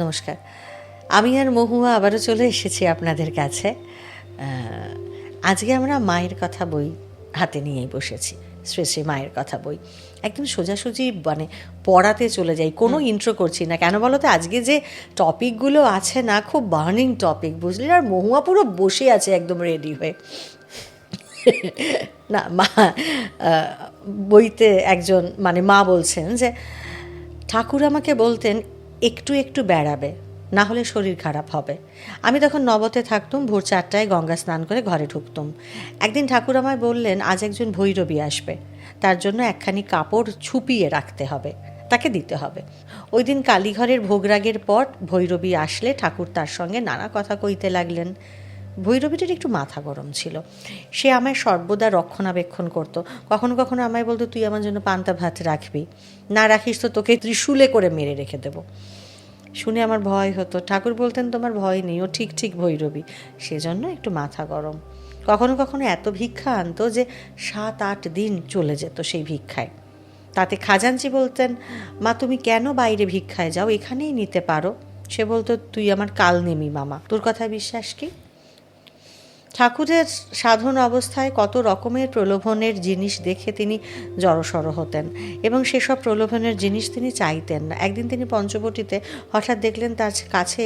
নমস্কার। আমি আর মহুয়া আবারও চলে এসেছি আপনাদের কাছে। আজকে আমরা মায়ের কথা বই হাতে নিয়েই বসেছি। শ্রী শ্রী মায়ের কথা বই একদম সোজাসুজি মানে পড়াতে চলে যাই, কোনো ইন্ট্রো করছি না। কেন বলো তো, আজকে যে টপিকগুলো আছে না, খুব বার্নিং টপিক, বুঝলি। আর মহুয়া পুরো বসে আছে একদম রেডি হয়ে। না মা, বইতে একজন মানে মা বলছেন যে ঠাকুর আমাকে বলতেন একটু একটু বেড়াবে, না হলে শরীর খারাপ হবে। আমি তখন নবতে থাকতুম, ভোর 4টায় গঙ্গা স্নান করে ঘরে ঢুকতুম। একদিন ঠাকুর আমায় বললেন আজ একজন ভৈরবী আসবে, তার জন্য একখানি কাপড় ছুপিয়ে রাখতে হবে, তাকে দিতে হবে। ওই দিন কালীঘরের ভোগরাগের পর ভৈরবী আসলে ঠাকুর তার সঙ্গে নানা কথা কইতে লাগলেন। ভৈরবীটির একটু মাথা গরম ছিল। সে আমায় সর্বদা রক্ষণাবেক্ষণ করতো। কখনো কখনো আমায় বলতো, তুই আমার জন্য পান্তা ভাত রাখবি, না রাখিস তো তোকে ত্রিশূলে করে মেরে রেখে দেবো। শুনে আমার ভয় হতো। ঠাকুর বলতেন তোমার ভয় নেই, ও ঠিক ঠিক ভৈরবী, সেজন্য একটু মাথা গরম। কখনো কখনো এত ভিক্ষা আনতো যে 7-8 দিন চলে যেত সেই ভিক্ষায়। তাতে খাজাঞ্চি বলতেন, মা তুমি কেন বাইরে ভিক্ষায় যাও, এখানেই নিতে পারো। সে বলতো, তুই আমার কাল নেমি মামা, তোর কথায় বিশ্বাস কি। ঠাকুরের সাধন অবস্থায় কত রকমের প্রলোভনের জিনিস দেখে তিনি জড়সড় হতেন এবং সেসব প্রলোভনের জিনিস তিনি চাইতেন না। একদিন তিনি পঞ্চবটিতে হঠাৎ দেখলেন তার কাছে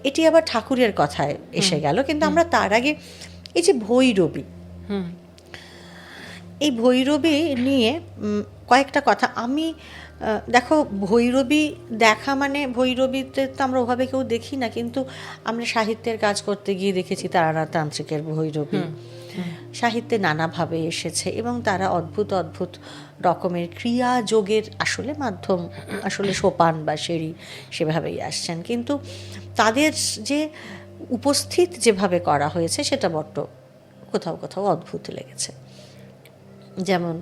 এটি আবার ঠাকুরের কথায় এসে গেল, কিন্তু আমরা তার আগে এই যে ভৈরবী, এই ভৈরবী নিয়ে কয়েকটা কথা আমি দেখো, ভৈরবী দেখা মানে ভৈরবীতে তো আমরা ওভাবে কেউ দেখি না, কিন্তু আমরা সাহিত্যের কাজ করতে গিয়ে দেখেছি তারানাথ তান্ত্রিকের ভৈরবী সাহিত্যে নানাভাবে এসেছে এবং তারা অদ্ভুত অদ্ভুত রকমের ক্রিয়া যোগের আসলে মাধ্যম, আসলে সোপান বা সিঁড়ি সেভাবেই আসছেন। কিন্তু তাদের যে উপস্থিত যেভাবে করা হয়েছে সেটা বড্ড কোথাও কোথাও অদ্ভুত লেগেছে। যেমন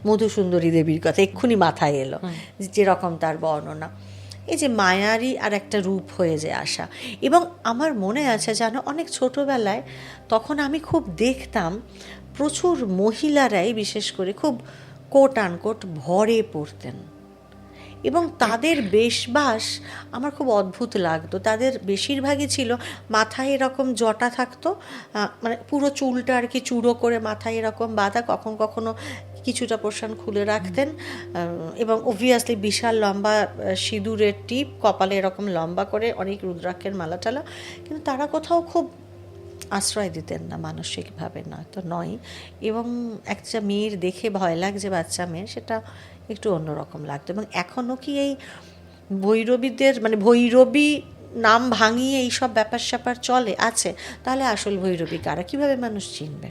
মধুসুন্দরী দেবীর কথা এক্ষুনি মাথায় এলো, যেরকম তার বর্ণনা, এই যে মায়ারই আর একটা রূপ হয়ে যে আসা। এবং আমার মনে আছে জানো, অনেক ছোটোবেলায় তখন আমি খুব দেখতাম প্রচুর মহিলারাই বিশেষ করে খুব কোট আনকোট ভরে পড়তেন এবং তাদের বেশবাস আমার খুব অদ্ভুত লাগতো। তাদের বেশিরভাগই ছিল মাথায় এরকম জটা থাকতো, মানে পুরো চুলটা আর কি চূড়ো করে মাথায় এরকম বাঁধা, কখনো কখনো কিছুটা পোর্শন খুলে রাখতেন এবং অবভিয়াসলি বিশাল লম্বা সিঁদুরের টিপ, কপালে এরকম লম্বা করে অনেক রুদ্রাক্ষের মালা টালা। কিন্তু তারা কোথাও খুব আশ্রয় দিতেন না মানসিকভাবে, না তো নয়। এবং একটা মেয়ের দেখে ভয় লাগছে, বাচ্চা মেয়ে, সেটা একটু অন্যরকম লাগতো। এবং এখনও কি এই ভৈরবীদের মানে ভৈরবী নাম ভাঙিয়ে এইসব ব্যাপার স্যাপার চলে আছে, তাহলে আসল ভৈরবী কারা, কীভাবে মানুষ চিনবে?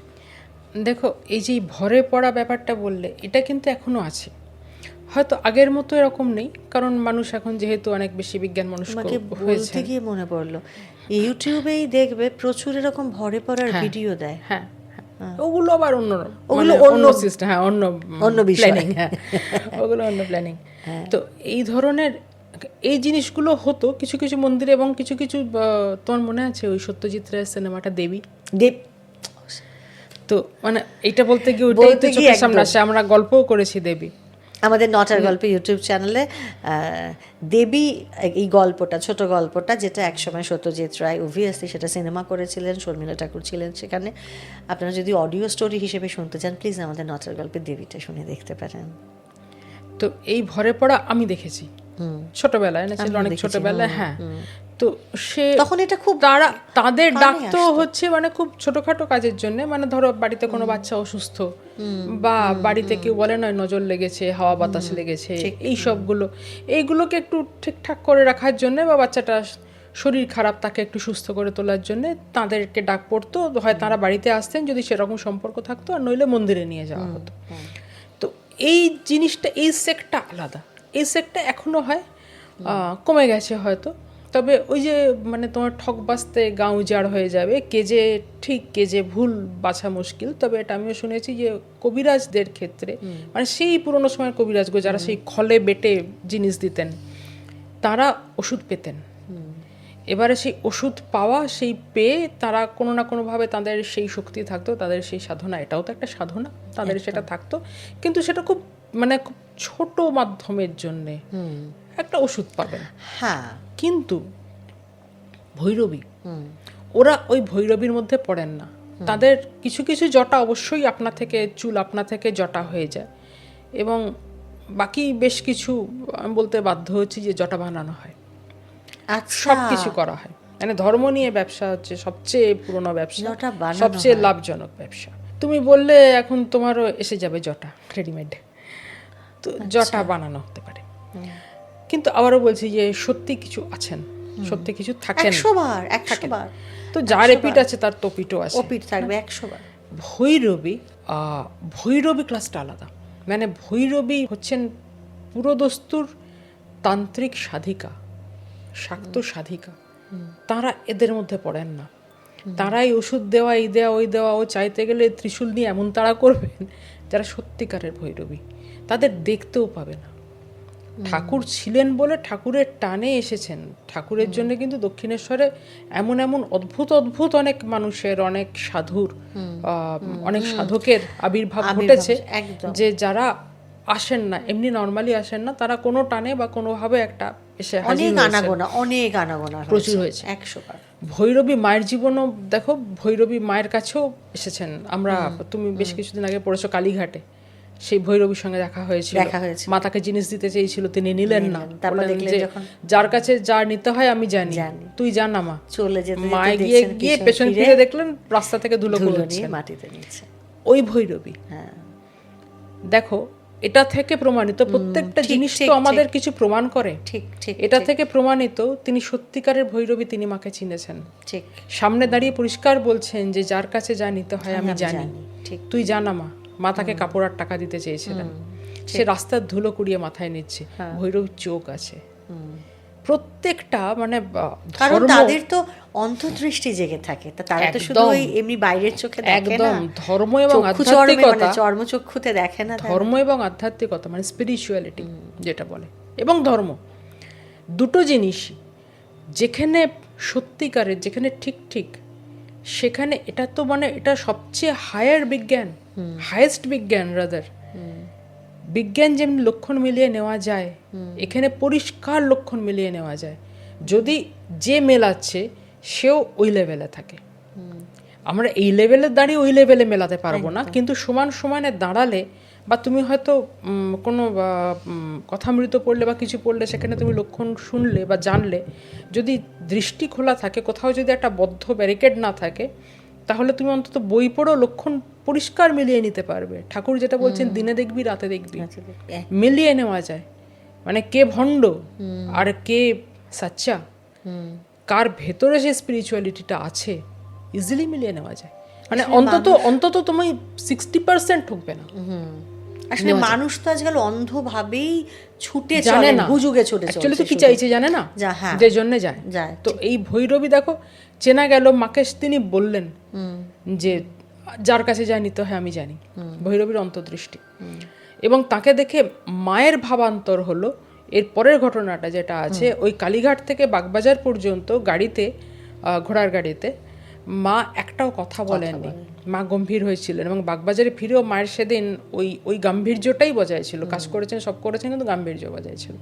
দেখো, এই যে ভরে পড়া ব্যাপারটা বললে, এটা কিন্তু এখনও আছে, হয়তো আগের মতো এরকম নেই, কারণ মানুষ এখন যেহেতু অনেক বেশি বিজ্ঞান মনস্ক তোমাকে হয়েছে। বলতে গিয়ে মনে পড়লো, ইউটিউবেই দেখবে প্রচুর এরকম ভরে পড়ার ভিডিও দেয়। হ্যাঁ, ওগুলো আবার অন্য, ওগুলো অন্য সিস্টেম, হ্যাঁ, অন্য প্ল্যানিং, হ্যাঁ, ওগুলো অন্য প্ল্যানিং। তো এই ধরনের এই জিনিসগুলো হতো কিছু কিছু মন্দিরে, এবং কিছু কিছু তোমার মনে আছে ওই সত্যজিৎ রায়ের সিনেমাটা দেবী, তো মানে এইটা বলতে গিয়ে ওইটাই তো চোখের সামনে আসে। আমরা গল্পও করেছি দেবী, আমাদের নটার গল্প ইউটিউব চ্যানেলে। দেবী এই গল্পটা, ছোট গল্পটা, যেটা একসময় সত্যজিৎ রায় অবভিয়াসলি সেটা সিনেমা করেছিলেন, শর্মিলা ঠাকুর ছিলেন সেখানে। আপনারা যদি অডিও স্টোরি হিসেবে শুনতে চান, প্লিজ আমাদের নটার গল্পের দেবীটা শুনে দেখতে পারেন। তো এই ভরে পড়া আমি দেখেছি ছোটবেলায়, না ছিল অনেক ছোটবেলায়, হ্যাঁ। তো সে তখন এটা খুব তাদের ডাকতো হচ্ছে মানে খুব ছোটখাটো কাজের জন্য, মানে ধরো বাড়িতে কোনো বাচ্চা অসুস্থ, বা বাড়িতে কেউ বলে নয় নজর লেগেছে, হাওয়া বাতাস লেগেছে, এই সবগুলো, এইগুলোকে একটু ঠিকঠাক করে রাখার জন্য, বা বাচ্চাটা শরীর খারাপ তাকে একটু সুস্থ করে তোলার জন্য তাদেরকে ডাক পড়তো। হয় তারা বাড়িতে আসতেন যদি সেরকম সম্পর্ক থাকতো, আর নইলে মন্দিরে নিয়ে যাওয়া হতো। তো এই জিনিসটা, এই সেক্টটা আলাদা, এই সেক্টটা এখনো হয়, কমে গেছে হয়তো। তবে ওই যে মানে তোমার ঠক বাজতে গাঁ উজাড় হয়ে যাবে, কে যে ঠিক কে যে ভুল বাছা মুশকিল। তবে এটা আমিও শুনেছি যে কবিরাজদের ক্ষেত্রে, মানে সেই পুরোনো সময়ের কবিরাজগো যারা সেই খলে বেটে জিনিস দিতেন, তারা ওষুধ পেতেন। এবারে সেই ওষুধ পাওয়া, সেই পেয়ে তারা কোনো না কোনোভাবে তাদের সেই শক্তি থাকতো, তাদের সেই সাধনা, এটাও তো একটা সাধনা, তাদের সেটা থাকতো, কিন্তু সেটা খুব মানে খুব ছোট মাধ্যমের জন্যে, একটা ওষুধ পাবেন। হ্যাঁ, কিন্তু ভৈরবী, ওরা ওই ভৈরবীর মধ্যে পড়েন না। তাদের কিছু কিছু জটা অবশ্যই আপনা থেকে চুল আপনা থেকে জটা হয়ে যায়, এবং বাকি বেশ কিছু আমি বলতে বাধ্য হচ্ছি যে জটা বানানো হয়, আচ্ছা, সব কিছু করা হয়। মানে ধর্ম নিয়ে ব্যবসা হচ্ছে সবচেয়ে পুরনো ব্যবসা, জটা বানানো সবচেয়ে লাভজনক ব্যবসা। তুমি বললে এখন তোমারও এসে যাবে জটা রেডিমেড, তো জটা বানানো হতে পারে। কিন্তু আবারও বলছি যে সত্যি কিছু আছেন, সত্যি কিছু থাকেন। 100 বার 100 বার। তো যার এপিট আছে তার তোপিটও আছে, ওপিট থাকবে 100 বার। ভৈরবী, ভৈরবী ক্লাসটা আলাদা। মানে ভৈরবী হচ্ছেন পুরোদস্তুর তান্ত্রিক সাধিকা, শাক্ত সাধিকা। তারা এদের মধ্যে পড়েন না। তারাই ওষুধ দেওয়া, এই দেওয়া, ওই দেওয়া, ও চাইতে গেলে ত্রিশূল নিয়ে এমন তারা করবেন যারা সত্যিকারের ভৈরবী। তাদের দেখতেও পাবে না। ঠাকুর ছিলেন বলে ঠাকুরের টানে এসেছেন। ঠাকুরের জন্য কিন্তু দক্ষিণেশ্বরে এমন এমন অদ্ভুত অদ্ভুত অনেক মানুষের, অনেক সাধুর, অনেক সাধকের আবির্ভাব ঘটেছে, যে যারা আসেন না, এমনি নর্মালি আসেন না, তারা কোনো টানে বা কোনোভাবে একটা এসে হাজির হয়েছে। অনেক আনাগোনা প্রচুর হয়েছে 100 বার। ভৈরবী মায়ের জীবনও দেখো, ভৈরবী মায়ের কাছেও এসেছেন। আমরা, তুমি বেশ কিছুদিন আগে পড়েছো কালীঘাটে, সেই ভৈরবীর সঙ্গে দেখা হয়েছিল। মা তাকে জিনিস দিতে চেয়েছিল, তিনি নিলেন না। যার কাছে যা নিতে হয় আমি জানি, তুই জান না মা। চলে যেতে মায়ে গিয়ে পেছন ফিরে দেখলেন রাস্তা থেকে ধুলো নিয়ে মাটিতে নিচ্ছে ওই ভৈরবী। দেখো, এটা থেকে প্রমাণিত প্রত্যেকটা জিনিস তো আমাদের কিছু প্রমাণ করে। ঠিক ঠিক, এটা থেকে প্রমাণিত তিনি সত্যিকারের ভৈরবী, তিনি মাকে চিনেছেন। ঠিক, সামনে দাঁড়িয়ে পরিষ্কার বলছেন যে যার কাছে যা নিতে হয় আমি জানি, তুই জানা মা। মা তাকে কাপড় আর টাকা দিতে চেয়েছিলেন, সে রাস্তার ধুলো কুড়িয়ে মাথায় নিচ্ছে। ভৈরবীর চোখ আছে প্রত্যেকটা, মানে কারণ তাদের তো অন্তর্দৃষ্টি জেগে থাকে, তারা তো শুধু ওই এমনি বাইরের চোখে দেখে না, ধর্ম এবং আধ্যাত্মিকতা, চর্মচক্ষুতে দেখে না। ধর্ম এবং আধ্যাত্মিকতা মানে স্পিরিচুয়ালিটি যেটা বলে, এবং ধর্ম দুটো জিনিসই যেখানে সত্যিকারের, যেখানে ঠিক ঠিক, সেখানে এটা তো মানে এটা সবচেয়ে হায়ার বিজ্ঞান, হাইয়েস্ট বিজ্ঞান রাদার। বিজ্ঞান যেমনি লক্ষণ মিলিয়ে নেওয়া যায়, এখানে পরিষ্কার লক্ষণ মিলিয়ে নেওয়া যায়। যদি যে মেলাচ্ছে সেও ওই লেভেলে থাকে। আমরা এই লেভেলে দাঁড়িয়ে ওই লেভেলে মেলাতে পারবো না, কিন্তু সমান সমানে দাঁড়ালে, বা তুমি হয়তো কোনো কথামৃত পড়লে বা কিছু পড়লে, সেখানে তুমি লক্ষণ শুনলে বা জানলে, যদি দৃষ্টি খোলা থাকে, কোথাও যদি একটা বদ্ধ ব্যারিকেড না থাকে, তাহলে তুমি অন্তত বই পড়েও লক্ষণ পরিষ্কার মিলিয়ে নিতে পারবে। ঠাকুর যেটা বলছেন, দিনে দেখবি রাতে দেখবি, মিলিয়ে নেওয়া যায়। মানে কে ভণ্ড আর কে সাচ্চা, কার ভেতরে যে স্পিরিচুয়ালিটিটা আছে, ইজিলি মিলিয়ে নেওয়া যায়। মানে অন্তত তুমি 60% ঠকবে না। আসলে মানুষ তো আজকাল অন্ধভাবেই ছুটে চলে না, হুজুগে ছুটে চলে। অ্যাকচুয়ালি তো কি চাইছে জানে না, যে জন্য যায়। তো এই ভৈরবী দেখো চেনা গেল, মাকে তিনি বললেন যে যার কাছে যা নিতে হয় আমি জানি। ভৈরবীর অন্তর্দৃষ্টি, এবং তাকে দেখে মায়ের ভাবান্তর হলো। এর পরের ঘটনাটা যেটা আছে, ওই কালীঘাট থেকে বাগবাজার পর্যন্ত গাড়িতে, ঘোড়ার গাড়িতে, মা একটাও কথা বলেননি। মা গম্ভীর হয়েছিলেন, এবং বাগবাজারে ফিরেও মায়ের সেদিন ওই গাম্ভীর্যটাই বজায় ছিল। কাজ করেছেন, সব করেছেন, কিন্তু গাম্ভীর্য বজায় ছিল।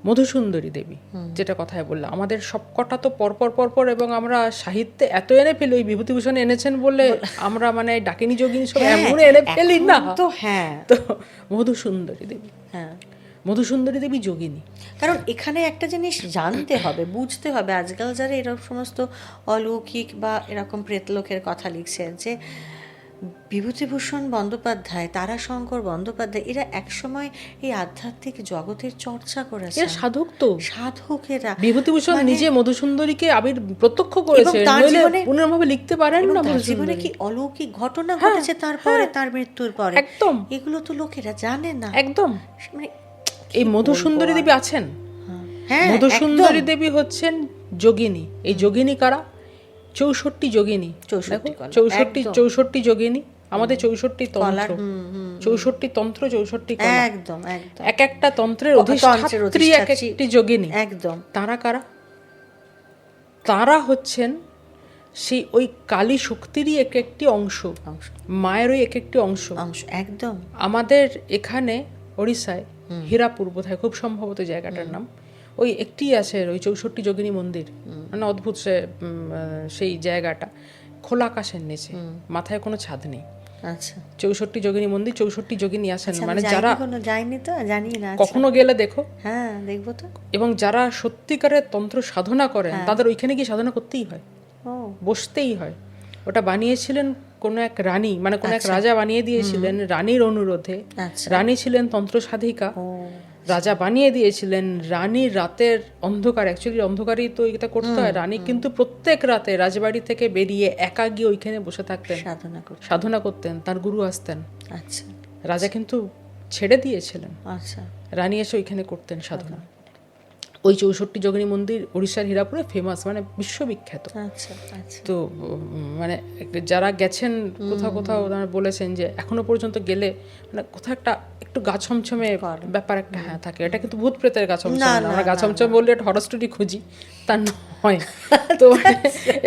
মধুসুন্দরী দেবী যেটা কথায় বললাম, আমাদের সবকটা তো পরপর, এবং আমরা সাহিত্যে এত এনে ফেলি, ওই বিভূতিভূষণ এনেছেন বলে আমরা মানে ডাকিনী যোগিনী সব এমন এনে ফেলি না। তো মধুসুন্দরী দেবী, মধুসুন্দরী দেবী যোগিনী। কারণ এখানে একটা জিনিস জানতে হবে, বুঝতে হবে, আজকাল যারা এরকম সমস্ত অলৌকিক বা এরকম প্রেতলোকের কথা লিখছেন, যে বিভূতিভূষণ বন্দ্যোপাধ্যায়, তারাশঙ্কর বন্দ্যোপাধ্যায়, এরা একসময় এই আধ্যাত্মিক জগতের চর্চা করেছে। এরা সাধক, তো সাধকেরা। বিভূতিভূষণ নিজে মধুসুন্দরীকে প্রত্যক্ষ করেছেন, পুনর্ভাবে লিখতে পারেন না। জীবনে কি অলৌকিক ঘটনা ঘটেছে তারপরে, তার মৃত্যুর পরে, একদম এগুলো তো লোকেরা জানে না। একদম। এই মধুসুন্দরী দেবী আছেন, মধুসুন্দরী দেবী হচ্ছেন যোগিনী। এই যোগিনী কারা? 64 যোগিনী, 64 যোগিনী। আমাদের 64 তন্ত্র, 64 তন্ত্র, 64 কলা, একদম একদম, এক একটা তন্ত্রের অধিষ্ঠাত্রী এক একটি যোগিনী। একদম। তারা কারা? তারা হচ্ছেন সেই ওই কালী শক্তিরই এক একটি অংশ, মায়ের ওই এক একটি অংশ। একদম। আমাদের এখানে ওড়িশায় হীরাপুর বোধহয় খুব সম্ভবত জায়গাটার নাম। ওই একটি আছে ওই 64 যোগিনী মন্দির, মানে অদ্ভুত সেই জায়গাটা, খোলা আকাশের নিচে, মাথায় কোনো ছাদ নেই। আচ্ছা, 64 যোগিনী মন্দির, 64 যোগিনী আসেন, মানে যারা যারা যায়নি তো জানি না। কখনো গেলে দেখো, হ্যাঁ দেখবো তো। এবং যারা সত্যিকারের তন্ত্র সাধনা করেন তাদের ওইখানে গিয়ে সাধনা করতেই হয়, ও বসতেই হয়। ওটা বানিয়েছিলেন কোনো এক রানী, মানে কোনো এক রাজা বানিয়ে দিয়েছিলেন রানীর অনুরোধে। আচ্ছা। রানী ছিলেন তন্ত্র সাধিকা, ও রাজা বানিয়ে দিয়েছিলেন। রানীর রাতের অন্ধকার, অ্যাকচুয়ালি অন্ধকারেই তো এটা করতে হয়। রানী কিন্তু প্রত্যেক রাতে রাজবাড়ি থেকে বেরিয়ে একা গিয়ে ওইখানে বসে থাকতেন, সাধনা করতেন, তার গুরু আসতেন। আচ্ছা, রাজা কিন্তু ছেড়ে দিয়েছিলেন, আচ্ছা, রানী এসে ওইখানে করতেন সাধনা। ওই 64 যোগিনী মন্দির উড়িষ্যার হীরাপুরে ফেমাস, মানে বিশ্ববিখ্যাত। আচ্ছা, আচ্ছা। তো মানে যারা গেছেন কোথাও কোথাও ওনারা বলেছেন যে এখনো পর্যন্ত গেলে মানে কোথাও একটা একটু গা ছমছমে ব্যাপার একটা থাকে। এটা কিন্তু ভূত প্রেতের গা ছমছমে না, আমরা গা ছমছমে বললে একটা হরর স্টোরি খুঁজি, তা নয়। তো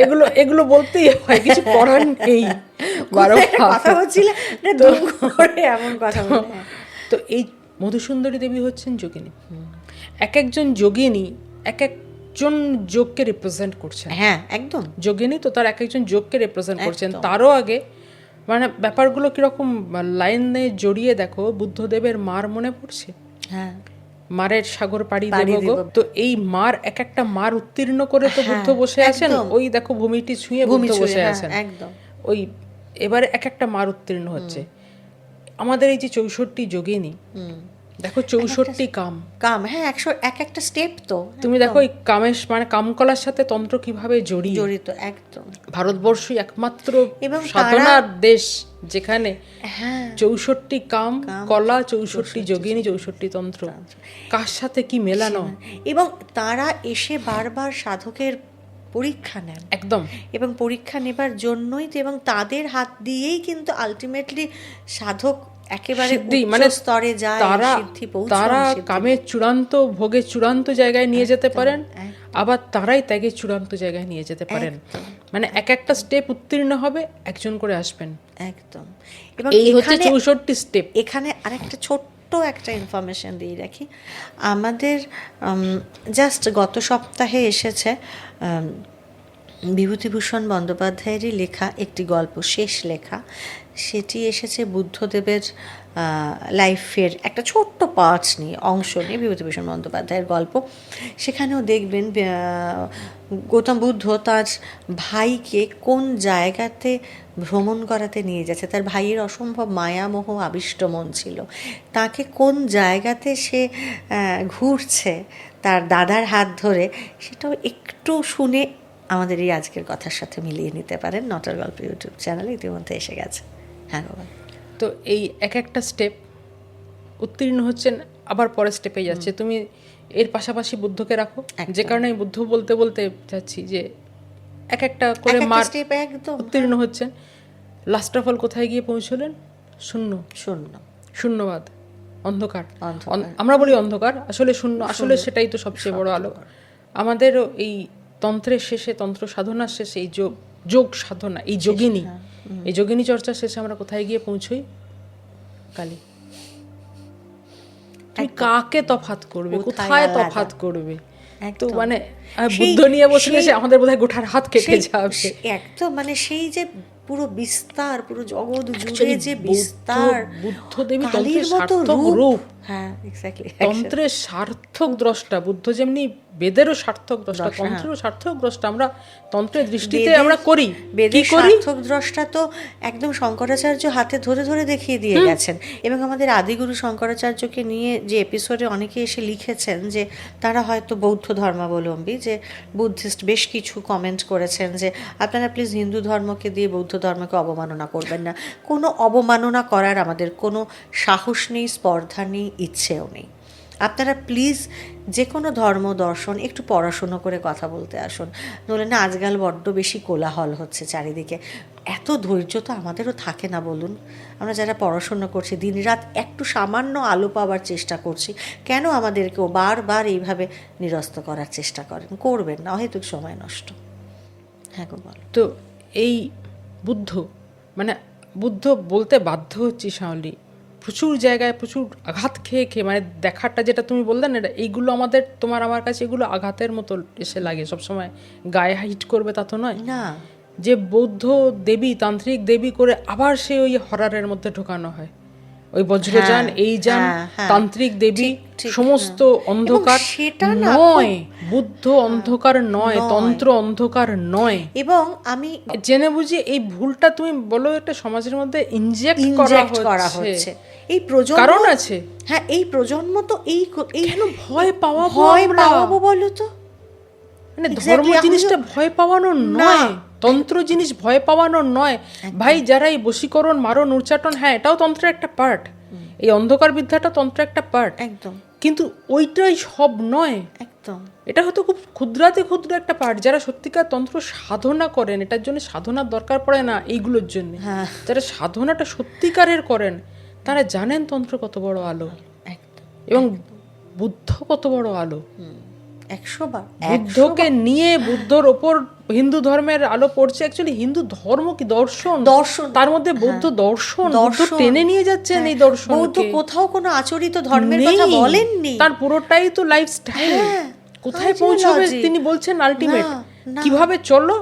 এগুলো এগুলো বলতেই হয়, কিছু করার নেই। কথা হচ্ছিল এমন কথা। তো এই মধুসুন্দরী দেবী হচ্ছেন যোগিনী। এক একজন যোগিনী এক একজন যোগকে রিপ্রেজেন্ট করছেন। হ্যাঁ একদম, যোগিনী তো তার এক একজন যোগকে রিপ্রেজেন্ট করছেন। তারও আগে মানে ব্যাপারগুলো কিরকম লাইনে জড়িয়ে দেখো, বুদ্ধদেবের মার মনে পড়ছে, হ্যাঁ, মারের সাগর পাড়ি দেব। তো এই মার এক একটা মার উত্তীর্ণ করে তো বুদ্ধ বসে আছেন, ওই দেখো ভূমিটি ছুঁয়ে বুদ্ধ বসে আছেন একদম। ওই এবারে এক একটা মার উত্তীর্ণ হচ্ছে। আমাদের এই যে 64 যোগিনী, দেখো 64 কাম, হ্যাঁ, এক একটা স্টেপ তো তুমি দেখো এই কামেশ মানে কামকলার সাথে তন্ত্র কিভাবে জড়িত। একদম, ভারতবর্ষই একমাত্র এবং সাধনার দেশ যেখানে 64 কাম কলা, 64 যোগিনী, 64 তন্ত্র, কার সাথে কি মেলানো। এবং তারা এসে বারবার সাধকের পরীক্ষা নেন, একদম, এবং পরীক্ষা নেবার জন্যই তো, এবং তাদের হাত দিয়েই কিন্তু আলটিমেটলি সাধক একেবারে মানে স্তরে যায়, তারা কামের চূড়ান্ত ভোগের চূড়ান্ত জায়গায় নিয়ে যেতে পারেন, আবার তারাই ত্যাগের চূড়ান্ত জায়গায় নিয়ে যেতে পারেন। মানে এক একটা স্টেপ উত্তীর্ণ হবে, একজন করে আসবেন, একদম। এবং এই হচ্ছে 64 স্টেপ। এখানে আরেকটা ছোট্ট একটা ইনফরমেশন দিয়ে রাখি, আমাদের জাস্ট গত সপ্তাহে এসেছে বিভূতিভূষণ বন্দ্যোপাধ্যায়েরই লেখা একটি গল্প, শেষ লেখা। সেটি এসেছে বুদ্ধদেবের লাইফের একটা ছোট্ট পার্টস নিয়ে, অংশ নিয়ে, বিভূতিভূষণ বন্দ্যোপাধ্যায়ের গল্প। সেখানেও দেখবেন গৌতম বুদ্ধ তার ভাইকে কোন জায়গাতে ভ্রমণ করাতে নিয়ে যাচ্ছে। তার ভাইয়ের অসম্ভব মায়ামোহ আবিষ্ট মন ছিল, তাকে কোন জায়গাতে সে ঘুরছে তার দাদার হাত ধরে, সেটাও একটু শুনে আমাদের এই আজকের কথার সাথে মিলিয়ে নিতে পারেন। নটার গল্প ইউটিউব চ্যানেলে ইতিমধ্যে এসে গেছে। হ্যাঁ বাবা। তো এই এক একটা স্টেপ উত্তীর্ণ হচ্ছেন, আবার পরের স্টেপে যাচ্ছে। তুমি এর পাশাপাশি বুদ্ধকে রাখো, যে কারণে আমি বুদ্ধ বলতে বলতে যাচ্ছি যে এক একটা করে মার উত্তীর্ণ হচ্ছেন। লাস্ট অফ অল কোথায় গিয়ে পৌঁছলেন? শূন্যবাদ, অন্ধকার। আমরা বলি অন্ধকার, আসলে শূন্য, আসলে সেটাই তো সবচেয়ে বড় আলো। আমাদেরও এই তন্ত্রের শেষে, তন্ত্র সাধনার শেষে এই যোগ সাধনা, এই যোগিনী, এই যোগিনী চর্চার শেষে আমরা কোথায় গিয়ে পৌঁছই? কালী। তুমি কাকে তফাৎ করবে, কোথায় তফাৎ করবে? তো মানে বুদ্ধ নিয়ে বসলে সে আমাদের বোধহয় গোটার হাত কেটে যাবে একদম। মানে সেই যে পুরো বিস্তার, পুরো জগৎ জুড়ে যে বিস্তার, বুদ্ধদেবী তন্ত্রের সার্থক রূপ। হ্যাঁ এক্স্যাক্টলি, তন্ত্রের সার্থক দ্রষ্টা বুদ্ধ, যেমনি বেদেরও সার্থক দ্রষ্টা, তন্ত্রেরও সার্থক দ্রষ্টা। আমরা তন্ত্রের দৃষ্টিতে আমরা করি, বেদের সার্থক দ্রষ্টা তো একদম শঙ্করাচার্য হাতে ধরে ধরে দেখিয়ে দিয়ে গেছেন। এবং আমাদের আদিগুরু শঙ্করাচার্যকে নিয়ে যে এপিসোডে অনেকে এসে লিখেছেন যে তারা হয়তো বৌদ্ধ ধর্মাবলম্বী, যে বুদ্ধিস্ট, বেশ কিছু কমেন্ট করেছেন যে আপনারা প্লিজ হিন্দু ধর্মকে দিয়ে বৌদ্ধ ধর্মকে অবমাননা করবেন না। কোনো অবমাননা করার আমাদের কোনো সাহস নেই, স্পর্ধা নেই, ইচ্ছেও নেই। আপনারা প্লিজ যে কোনো ধর্ম দর্শন একটু পড়াশুনো করে কথা বলতে আসুন, নইলে না আজকাল বড্ড বেশি কোলাহল হচ্ছে চারিদিকে। এত ধৈর্য তো আমাদেরও থাকে না বলুন। আমরা যারা পড়াশুনো করছি, দিনরাত একটু সামান্য আলো পাওয়ার চেষ্টা করছি, কেন আমাদেরকেও বারবার এইভাবে নিরস্ত করার চেষ্টা করেন? করবেন না, হয়তো সময় নষ্ট। হ্যাঁ গো বলো। তো এই বুদ্ধ, মানে বুদ্ধ বলতে বাধ্য হচ্ছি শাওলি, প্রচুর জায়গায় প্রচুর আঘাত খেয়ে খেয়ে, মানে দেখাটা যেটা তুমি বললে না, এইগুলো আমাদের তোমার আমার কাছে এগুলো আঘাতের মতো এসে লাগে সবসময়। গায়ে হিট করবে তা তো নয় না, যে বৌদ্ধ দেবী তান্ত্রিক দেবী করে আবার সে ওই হররের মধ্যে ঢোকানো হয়। ওই বজ্রযান, এই যান, তান্ত্রিক দেবী, সমস্ত অন্ধকার নয়, বুদ্ধ অন্ধকার নয়, তন্ত্র অন্ধকার নয়। এবং আমি জেনে বুঝি এই ভুলটা তুমি বলো একটা সমাজের মধ্যে ইনজেক্ট করা হচ্ছে, এই প্রজন্ম, কারণ আছে। হ্যাঁ, এই প্রজন্ম তো এই কেন ভয় পাওয়াবো বলো তো, মানে ধর্ম জিনিসটা ভয় পাওয়ানোর নয়, তন্ত্র জিনিস ভয় পাওয়ানোর নয় ভাই। যারা এই বশীকরণ, মারণ, উচ্চাটন, হ্যাঁ এটাও তন্ত্রের একটা পার্ট, এই অন্ধকার বিদ্যাটা তন্ত্রের একটা পার্ট, একদম, কিন্তু ওইটাই সব নয়। একদম, এটা হয়তো খুব ক্ষুদ্রাতে ক্ষুদ্র একটা পার্ট। যারা সত্যিকার তন্ত্র সাধনা করেন, এটার জন্য সাধনার দরকার পড়ে না এইগুলোর জন্য, যারা সাধনাটা সত্যিকারের করেন তারা জানেন তন্ত্র কত বড় আলো, এবং বুদ্ধ কত বড় আলো। 100 বার বুদ্ধকে নিয়ে, বুদ্ধর ওপর হিন্দু ধর্মের আলো পড়ছে। অ্যাকচুয়ালি হিন্দু ধর্ম কি দর্শন, তার মধ্যে বৌদ্ধ দর্শন, বুদ্ধ টেনে নিয়ে যাচ্ছেন এই দর্শন। বৌদ্ধ কোথাও কোনো আচরিত ধর্মের কথা বলেননি, তার পুরোটাই তো লাইফস্টাইল। কোথায় পৌঁছবে তিনি বলছেন আলটিমেট, কিভাবে চলো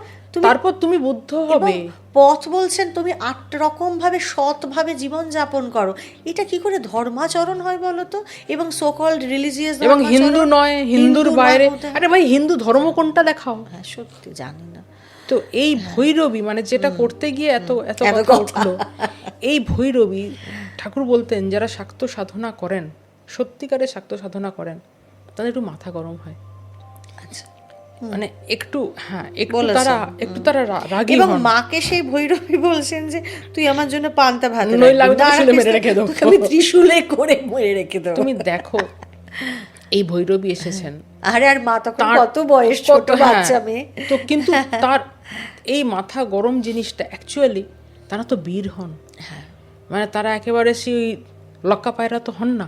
তারপর তুমি বুদ্ধ হবে। পথ বলছেন তুমি 8 রকম ভাবে সৎভাবে জীবন যাপন করো। এটা কি করে ধর্মাচরণ হয় বলো তো? এবং সো কল্ড রিলিজিয়াস, এবং হিন্দু নয়, হিন্দুর বাইরে। আরে ভাই, হিন্দু ধর্ম কোনটা দেখাও। হ্যাঁ, সত্যি জানি না তো। এই ভৈরবী মানে যেটা করতে গিয়ে এত এত কথা উঠলো, এই ভৈরবী ঠাকুর বলতেন যারা শাক্ত সাধনা করেন, সত্যিকারের শাক্ত সাধনা করেন, তাদের একটু মাথা গরম হয়। মানে একটু, হ্যাঁ একটু তারা রাগী হন। এবং মাকে সেই ভৈরবী বলছেন যে তুই আমার জন্য পান্তা ভাত মেরে রেখে দেবো, আমি ত্রিশূলে করে মেরে রেখে দেবো। তুমি দেখো এই ভৈরবী এসেছেন, আরে আর মা তখন কত বয়স, ছোট বাচ্চা মেয়ে তো, কিন্তু তার এই মাথা গরম জিনিসটা অ্যাকচুয়ালি তারা তো বীর হন। মানে তারা একেবারে সেই লক্কা পায়রা তো হন না,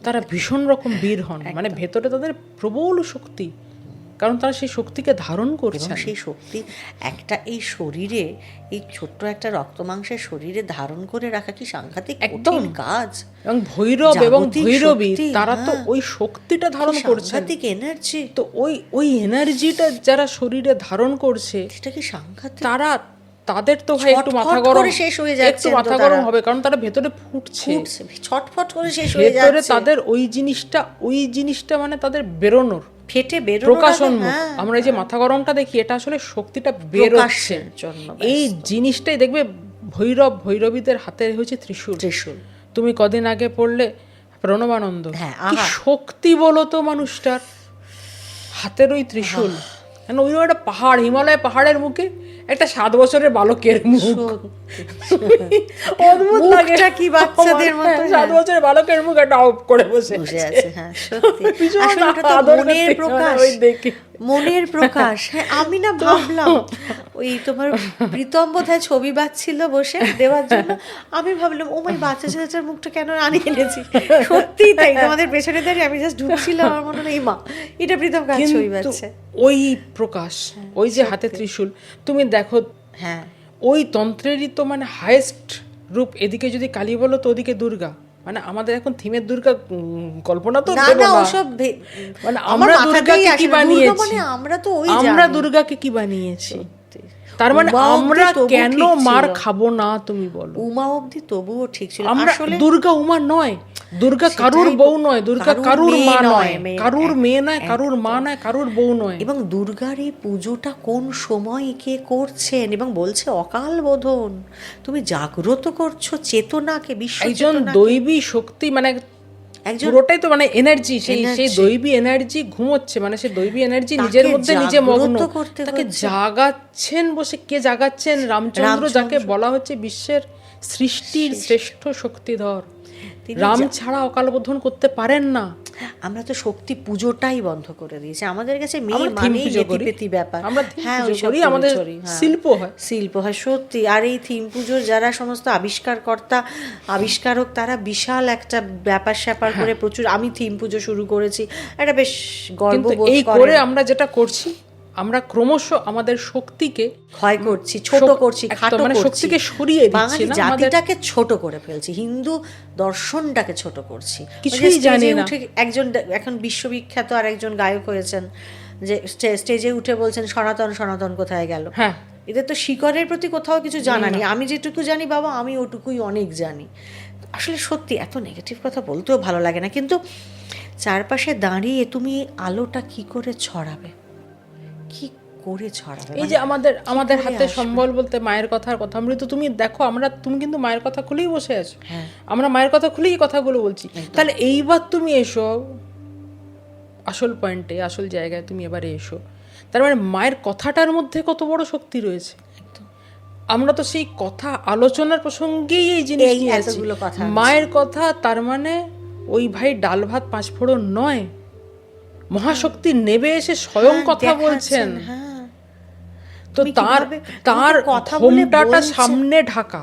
তারা ভীষণ রকম বীর হন। মানে ভেতরে তাদের প্রবল শক্তি, কারণ তারা সেই শক্তিকে ধারণ করছে। সেই শক্তি একটা এই শরীরে, এই ছোট্ট একটা রক্ত মাংসের শরীরে ধারণ করে রাখা কি সাংঘাতিক কঠিন কাজ। এবং ভৈরব এবং ভৈরবী তারা তো ওই শক্তিটা ধারণ করছে, সাংঘাতিক এনার্জি। তো ওই এনার্জিটা যারা শরীরে ধারণ করছে, সেটা কি সাংঘাতিক। তাদের তো ভাই একটু মাথা গরম শেষ হয়ে যাচ্ছে, একটু মাথা গরম হবে, কারণ তারা ভেতরে ফুটছে, ছটফট করে শেষ হয়ে যাচ্ছে। ভেতরে তাদের ওই জিনিসটা মানে তাদের বেরোনোর, ফেটে বেরোনোর প্রকাশন। আমরা এই যে মাথা গরমটা দেখি, এটা আসলে শক্তিটা বেরোচ্ছে। এই জিনিসটাই দেখবে ভৈরবীদের হাতে হচ্ছে ত্রিশূল। তুমি কদিন আগে পড়লে প্রণবানন্দ, কি শক্তি বলো তো মানুষটার হাতের ওই ত্রিশূল। ওই একটা পাহাড়, হিমালয় পাহাড়ের মুখে একটা 7 বছরের বালকের মুখ, অদ্ভুত লাগে কি বাচ্চাদের মতো। 7 বছরের বালকের মুখ একটা অফ করে বসে আছে। মনের প্রকাশ। হ্যাঁ, আমি না ভাবলাম ওই তোমার প্রীতম বোধহয় ছবি বাঁচছিল বসে দেওয়ার জন্য, আমি ভাবলাম ও মাই বাচ্চা ছেলেটার মুখটা কেন আনিয়ে এনেছি। সত্যি তাই, তোমাদের পেছনে দাঁড়িয়ে আমি জাস্ট ঢুকছিলাম, আমার মনে হয় এই মা এটা প্রীতম কাজ ছবি বাঁচছে। ওই প্রকাশ, ওই যে হাতে ত্রিশূল, তুমি দেখো। হ্যাঁ, ওই তন্ত্রেরই তো মানে হাইয়েস্ট রূপ। এদিকে যদি কালী বলো তো ওদিকে দুর্গা। মানে আমাদের এখন থিমের দুর্গা কল্পনা তো না, ওসব মানে আমরা দুর্গাকে কি বানিয়েছি, আমরা দুর্গাকে কি বানিয়েছি। তার মানে আমরা কেন মার খাবো না তুমি বলো। উমা অবধি তবুও ঠিক ছিল। আমরা দুর্গা উমা নয়, দুর্গা কারুর বউ নয়, দুর্গা কারুর মা নয়, কারুর মেয়ে নয়, কারুর মা নয়, কারুর বউ নয়। এবং দুর্গার এই পুজোটা কোন সময় কে করছেন এবং বলছে অকাল বোধন, তুমি জাগ্রত করছো চেতনাকে, বিশ্ব একজন দৈবী শক্তি, মানে পুরোটাই তো মানে এনার্জি, সেই দৈবী এনার্জি ঘুমোচ্ছে, মানে সেই দৈবী এনার্জি নিজের মধ্যে নিজে মগ্ন, তাকে জাগাচ্ছেন বসে। কে জাগাচ্ছেন? রামচন্দ্র, যাকে বলা হচ্ছে বিশ্বের সৃষ্টির শ্রেষ্ঠ শক্তিধর। রাম ছাড়া অকাল বোধন করতে পারেন না। আমরা তো শক্তি পুজোটাই বন্ধ করে দিয়েছি, আমাদের কাছে মেয়ে মানেই নেতিপেতি ব্যাপার। হ্যাঁ, আমাদের শিল্প হয় সত্যি। আর এই থিম পুজোর যারা সমস্ত আবিষ্কারকর্তা, আবিষ্কারক, তারা বিশাল একটা ব্যাপার স্যাপার করে প্রচুর। আমি থিম পুজো শুরু করেছি, একটা বেশ গর্ববোধ করে আমরা যেটা করছি আমরা ক্রমশ আমাদের শক্তিকে ক্ষয় করছি, ছোট করছি, খাটো মানে করছি, শক্তিকে সরিয়ে দিচ্ছি বাঙালি না, জাতিটাকে ছোট করে ফেলছি, হিন্দু দর্শনটাকে ছোট করছি। কিছুই জানি না। একজন এখন বিশ্ববিখ্যাত আর একজন গায়ক হয়েছেন, যে স্টেজে উঠে বলছেন সনাতন সনাতন কোথায় গেল। হ্যাঁ, এদের তো শিকড়ের প্রতি কোথাও কিছু জানা নেই। আমি যেটুকু জানি বাবা, আমি ওটুকুই অনেক জানি। আসলে সত্যি এত নেগেটিভ কথা বলতেও ভালো লাগে না, কিন্তু চারপাশে দাঁড়িয়ে তুমি আলোটা কি করে ছড়াবে, কি করে ছড়াবে? এই যে আমাদের হাতে সম্বল বলতে মায়ের কথার কথা অমৃত, তুমি দেখো তুমি কিন্তু মায়ের কথা খুলেই বসে আছো, আমরা মায়ের কথা খুলেই কথাগুলো বলছি। তাহলে এইবার তুমি এসো আসল পয়েন্টে, আসল জায়গায় তুমি এবারে এসো। তার মানে মায়ের কথাটার মধ্যে কত বড় শক্তি রয়েছে। আমরা তো সেই কথা আলোচনার প্রসঙ্গেই এই জিনিস নিয়ে আসছি, মায়ের কথা। তার মানে ওই ভাই ডাল ভাত পাঁচ ফোড়ন নয়, মহাশক্তি নেবে এসে স্বয়ং কথা বলছেন। তো তার ঘোমটাটা সামনে ঢাকা,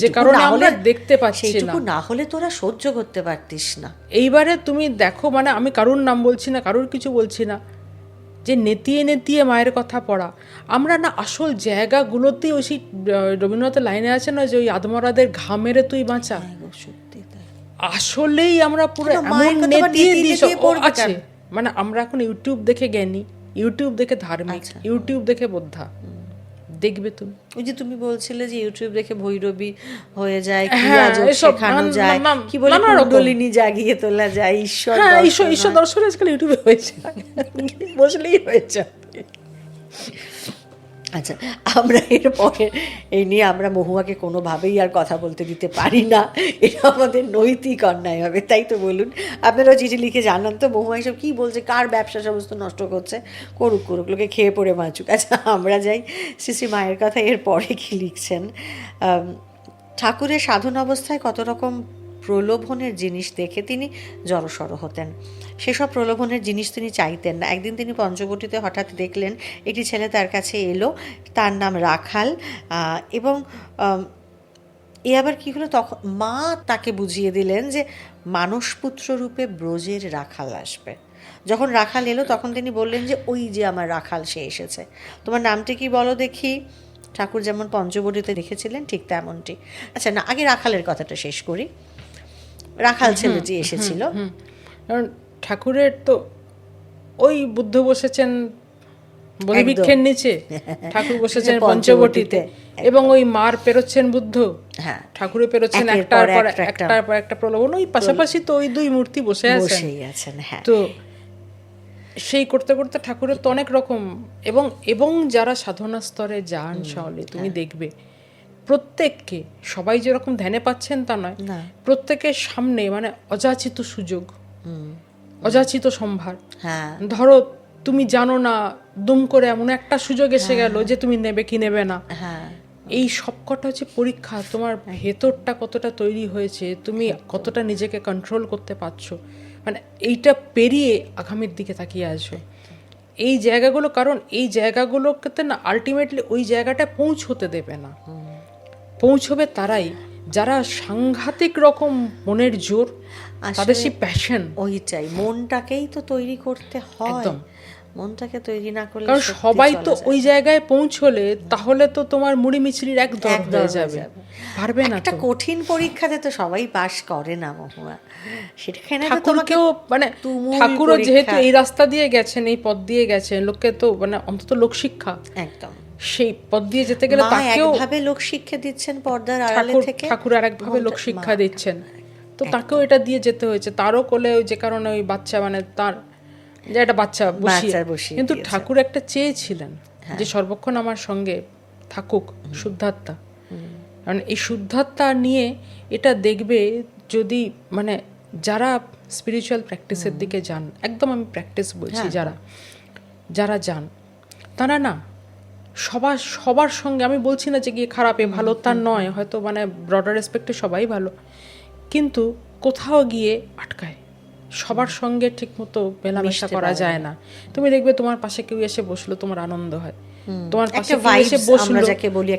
যে কারণে আমরা দেখতে পাচ্ছি না। না হলে তোরা সহ্য করতে পারতিস না। এইবারে তুমি দেখো, মানে আমি কারুর নাম বলছি না, কারুর কিছু বলছি না, যে নেতিয়ে নেতিয়ে মায়ের কথা পড়া। আমরা না আসল জায়গাগুলোতেই ওই রবীন্দ্রনাথের লাইনে আছে না, যে ওই আদমরাদের ঘা মেরে তুই বাঁচা, আসলেই আমরা পুরো এমন নেতিয়ে দিয়েছি আছে। মানে আমরা এখন ইউটিউব দেখে জ্ঞানী, ইউটিউব দেখে ধার্মিক, ইউটিউব দেখে বোদ্ধা। দেখবে তুমি, ওই যে তুমি বলছিলে যে ইউটিউব দেখে ভৈরবী হয়ে যায়, শেখানো যায়, কি বলে কুণ্ডলিনী জাগিয়ে তোলা যায়, ঈশ্বর দর্শন আজকাল ইউটিউবে হয়েছে, বসলেই হয়েছে। আচ্ছা, আমরা এরপরে এই নিয়ে আমরা মহুয়াকে কোনোভাবেই আর কথা বলতে দিতে পারি না, এটা আমাদের নৈতিক অন্যায় হবে। তাই তো বলুন, আপনারাও চিঠি লিখে জানান তো মহুয়া এসব কী বলছে, কার ব্যবসা সমস্ত নষ্ট করছে, করুক লোকে খেয়ে পড়ে বাঁচুক। আচ্ছা, আমরা যাই শ্রী মায়ের কথা। এরপরে কি লিখছেন, ঠাকুরের সাধন অবস্থায় কত রকম প্রলোভনের জিনিস দেখে তিনি জড়সড় হতেন। সেসব প্রলোভনের জিনিস তিনি চাইতেন না। একদিন তিনি পঞ্চবটিতে হঠাৎ দেখলেন একটি ছেলে তার কাছে এলো, তার নাম রাখাল, এবং এ আবার কী হলো, তখন মা তাকে বুঝিয়ে দিলেন যে মানসপুত্র রূপে ব্রজের রাখাল আসবে। যখন রাখাল এলো তখন তিনি বললেন যে ওই যে আমার রাখাল, সে এসেছে, তোমার নামটি কি বলো দেখি। ঠাকুর যেমন পঞ্চবটিতে দেখেছিলেন ঠিক তেমনটি। আচ্ছা না, আগে রাখালের কথাটা শেষ করি। রাখাল ছেলেটি এসেছিল, কারণ ঠাকুরের তো ওই বুদ্ধ বসেছেন বলিবৃক্ষের নিচে, ঠাকুর বসেছেন পঞ্চবটিতে, এবং ওই মার পেরোচ্ছেন বুদ্ধ, ঠাকুরে পেরোচ্ছেন একটার পর একটা প্রলোভন, ওই পাশাপাশি তো ওই দুই মূর্তি বসে আছেন। তো সেই করতে করতে ঠাকুরের তো অনেক রকম, এবং যারা সাধনা স্তরে যান শাওলি, তুমি দেখবে প্রত্যেককে, সবাই যেরকম ধ্যানে পাচ্ছেন তা নয়, প্রত্যেকের সামনে মানে অযাচিত সুযোগ, অযাচিত সম্ভার। ধরো তুমি জানো না, দুম করে এমন একটা সুযোগ এসে গেল যে তুমি নেবে কি নেবে না। এই সবকটা হচ্ছে পরীক্ষা, তোমার ভেতরটা কতটা তৈরি হয়েছে, তুমি কতটা নিজেকে কন্ট্রোল করতে পারছো, মানে এইটা পেরিয়ে আগামীর দিকে তাকিয়ে আসো। এই জায়গাগুলো, কারণ এই জায়গাগুলোকে না আলটিমেটলি ওই জায়গাটা পৌঁছতে দেবে না। পৌঁছবে তারাই যারা সাংঘাতিক রকম মনের জোর, তাদের সেই প্যাশন, ওইটাই মনটাকেই তো তৈরি করতে হয়, মনটাকে তৈরি না করলে, কারণ সবাই তো ওই জায়গায় পৌঁছলে তাহলে তো তোমার মুড়ি মিছরির এক দর হয়ে যাবে, পারবে না। একটা কঠিন পরীক্ষাতে তো সবাই পাস করে না মহুয়া, সেটাখানে ঠাকুরকেও মানে ঠাকুরও যেহেতু এই রাস্তা দিয়ে গেছেন, এই পথ দিয়ে গেছেন, লোককে তো মানে অন্তত লোকশিক্ষা, একদম সেই পথ দিয়ে যেতে গেলে তাকেও একভাবে লোকশিক্ষা দিচ্ছেন, পর্দার আড়ালে থেকে ঠাকুর আর একভাবে লোকশিক্ষা দিচ্ছেন, তো তাকেও এটা দিয়ে যেতে হয়েছে। তারও কোলে যে কারণে ওই বাচ্চা, মানে তার যে একটা বাচ্চা বসিয়ে, কিন্তু ঠাকুর একটা চেয়েছিলেন যে সর্বক্ষণ আমার সঙ্গে থাকুক শুদ্ধাত্মা। কারণ এই শুদ্ধাত্মা নিয়ে এটা দেখবে, যদি মানে যারা স্পিরিচুয়াল প্র্যাকটিসের দিকে যান, একদম আমি প্র্যাকটিস বলছি, যারা যান তারা না সবার সঙ্গে, আমি বলছি না যে গিয়ে খারাপে ভালো তা নয়, হয়তো মানে ব্রডার রেসপেক্টে সবাই ভালো, কিন্তু কোথাও গিয়ে আটকায়, সবার সঙ্গে ঠিক মতো মেলামেশা করা যায় না। তুমি দেখবে তোমার পাশে কেউ এসে বসলো, তোমার আনন্দ হয়, তোমার পাশে কেউ এসে বসলো,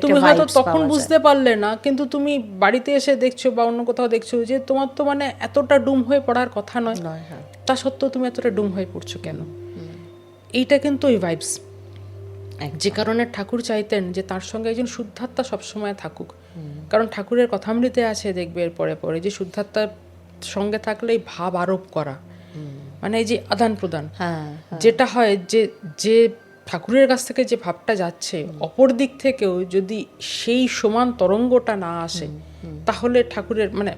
তুমি হয়তো তখন বুঝতে পারলে না, কিন্তু তুমি বাড়িতে এসে দেখছো বা অন্য কোথাও দেখছো যে তোমার তো মানে এতটা ডুম হয়ে পড়ার কথা নয়, তা সত্ত্বেও তুমি এতটা ডুম হয়ে পড়ছো কেন। এইটা কিন্তু ওই ভাইবস, যে কারণে ঠাকুর চাইতেন যে তার সঙ্গে একজন শুদ্ধাত্মা সবসময় থাকুক। কারণ ঠাকুরের কথামৃতে আছে, দেখবে এর পরে পরে, যে শুদ্ধাত্মার সঙ্গে থাকলেই ভাব আরোপ করা, মানে এই যে আদান প্রদান যেটা হয়, যে যে ঠাকুরের কাছ থেকে যে ভাবটা যাচ্ছে, অপর দিক থেকেও যদি সেই সমান তরঙ্গটা না আসে, তাহলে ঠাকুরের মানে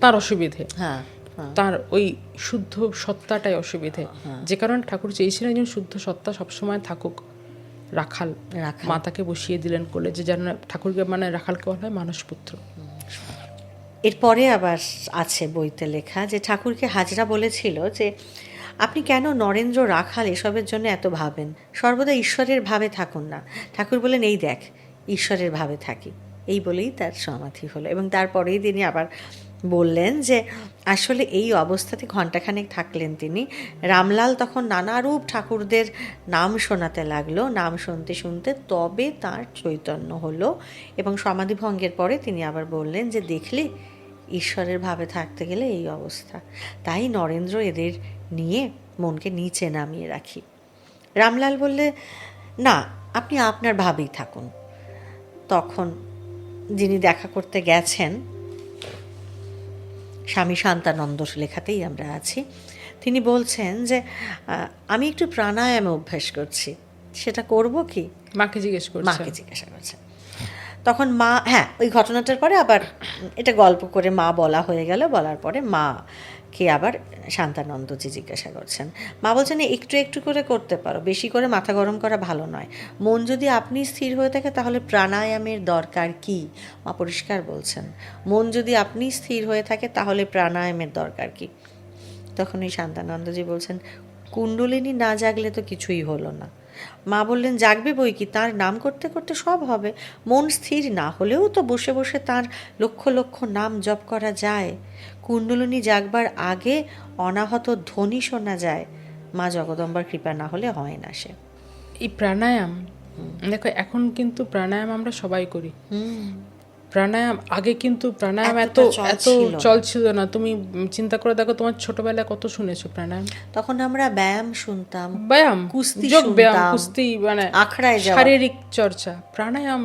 তার অসুবিধে, তার ওই শুদ্ধ সত্তাটাই অসুবিধে। যে কারণে ঠাকুর চেয়েছিলেন একজন শুদ্ধ সত্তা সবসময় থাকুক। রাখাল মাতাকে বসিয়ে দিলেন কোলে, যে যেন ঠাকুরকে, মানে রাখালকে বলা হয় মানসপুত্র। এরপরে আবার আছে বইতে লেখা যে ঠাকুরকে হাজরা বলেছিল যে আপনি কেন নরেন্দ্র, রাখাল এসবের জন্য এত ভাবেন, সর্বদা ঈশ্বরের ভাবে থাকুন না। ঠাকুর বলেন এই দেখ, ঈশ্বরের ভাবে থাকি, এই বলেই তার সমাধি হলো। এবং তারপরেই তিনি আবার বললেন যে আসলে এই অবস্থাতে ঘণ্টাখানেক থাকলেন তিনি। রামলাল তখন নানারূপ ঠাকুরদের নাম শোনাতে লাগলো, নাম শুনতে শুনতে তবে তার চৈতন্য হলো। এবং সমাধি ভঙ্গের পরে তিনি আবার বললেন যে দেখলি, ঈশ্বরের ভাবে থাকতে গেলে এই অবস্থা। তাই নরেন্দ্র, এদের নিয়ে মনকে নিচে নামিয়ে রাখি। রামলাল বললে না, আপনি আপনার ভাবেই থাকুন। তখন যিনি দেখা করতে গেছেন, স্বামী শান্তানন্দ লেখাতেই আমরা আছি, তিনি বলছেন যে আমি একটু প্রাণায়ামে অভ্যাস করছি, সেটা করব কি? মাকে জিজ্ঞাসা করছেন। তখন মা, হ্যাঁ, ওই ঘটনাটার পরে আবার এটা গল্প করে মা বলা হয়ে গেল। বলার পরে মাকে আবার শান্তানন্দজি জিজ্ঞাসা করছেন। মা বলছেন একটু একটু করে করতে পারো, বেশি করে মাথা গরম করা ভালো নয়। মন যদি আপনি স্থির হয়ে থাকে তাহলে প্রাণায়ামের দরকার কি? মা পরিষ্কার বলছেন, মন যদি আপনি স্থির হয়ে থাকে তাহলে প্রাণায়ামের দরকার কি? তখন ওই শান্তানন্দজি বলছেন, কুণ্ডলিনী না জাগলে তো কিছুই হলো না। মা বললেন, জাগবে বই কি, তার নাম করতে করতে সব হবে। মন স্থির না হলেও তো বসে বসে তার লক্ষ লক্ষ নাম জপ করা যায়। কুণ্ডলিনী জাগবার আগে অনাহত ধ্বনি শোনা যায়। মা জগদম্বার কৃপা না হলে হয় না সে। এই প্রাণায়াম, দেখো এখন কিন্তু প্রাণায়াম আমরা সবাই করি। প্রাণায়াম আগে কিন্তু প্রাণায়াম এত চল ছিল না। তুমি চিন্তা করে দেখো, তোমার ছোটবেলায় কত শুনেছো প্রাণায়াম? তখন আমরা ব্যায়াম শুনতাম, ব্যায়াম, কুস্তি যোগ ব্যায়াম, শুনতাম, কুস্তি, মানে আখড়ায় যাওয়া, শারীরিক চর্চা। প্রাণায়াম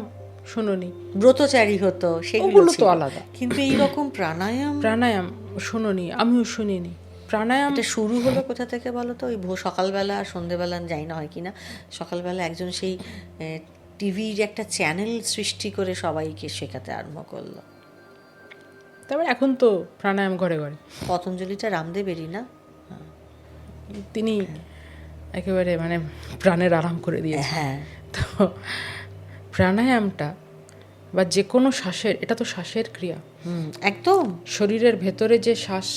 শোনোনি? ব্রতচারী হতো, সেগুলো তো আলাদা। কিন্তু এইরকম প্রাণায়াম শোনোনি? আমিও শুনিনি। প্রাণায়াম এটা শুরু হলো কোথা থেকে বলো তো? ওই সকালবেলা আর সন্ধেবেলা যাই না হয় কিনা, সকালবেলা একজন সেই টিভির একটা চ্যানেল সৃষ্টি করে সবাইকে শেখাতে আরম্ভ করলো। তারপরে এখন তো প্রাণায়াম ঘরে ঘরে। পতঞ্জলিটা রামদেবেরই না? তিনি একেবারে মানে প্রাণের আরাম করে দিয়েছে। হ্যাঁ, তো প্রাণায়ামটা বা যে কোনো শ্বাসের, এটা তো শ্বাসের ক্রিয়া। একদম শরীরের ভেতরে যে শ্বাস,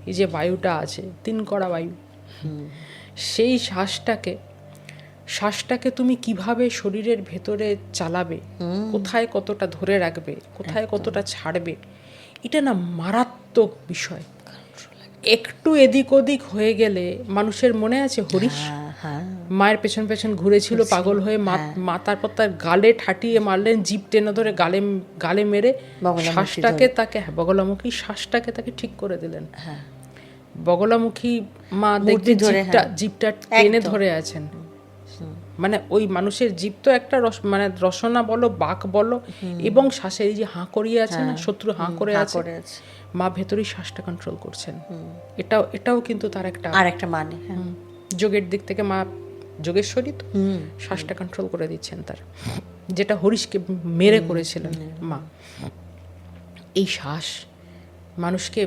এই যে বায়ুটা আছে, 3 কড়া বায়ু, সেই শ্বাসটাকে তুমি কিভাবে শরীরের ভেতরে চালাবে, কোথায় কতটা ধরে রাখবে, কোথায় কতটা ছাড়বে, এটা না মারাত্মক বিষয়। একটু এদিক ওদিক হয়ে গেলে, মানুষের মনে আছে হরিশ মায়ের পেছন পেছন ঘুরেছিল পাগল হয়ে, মা তারপর তার গালে ঠাটিয়ে মারলেন, জিভ টেনে ধরে গালে মেরে শ্বাসটাকে বগলামুখী শ্বাসটাকে তাকে ঠিক করে দিলেন। বগলামুখী মা দেখতে জিভটা টেনে ধরে আছেন। মানে ওই মানুষের জীব তো একটা মানে রসনা বলো, বাক বলো, এবং শ্বাসের এই যে হাঁ করিয়ে আছে না, শত্রু হাঁ করে আছে, মা ভেতরেই শ্বাসটা কন্ট্রোল করছেন। এটাও কিন্তু তার একটা মানে। যোগের দিক থেকে মা যোগেশ্বরী তো শ্বাসটা কন্ট্রোল করে দিচ্ছেন তার, যেটা হরিশকে মেরে করেছিলেন মা। এই শ্বাস মানুষকে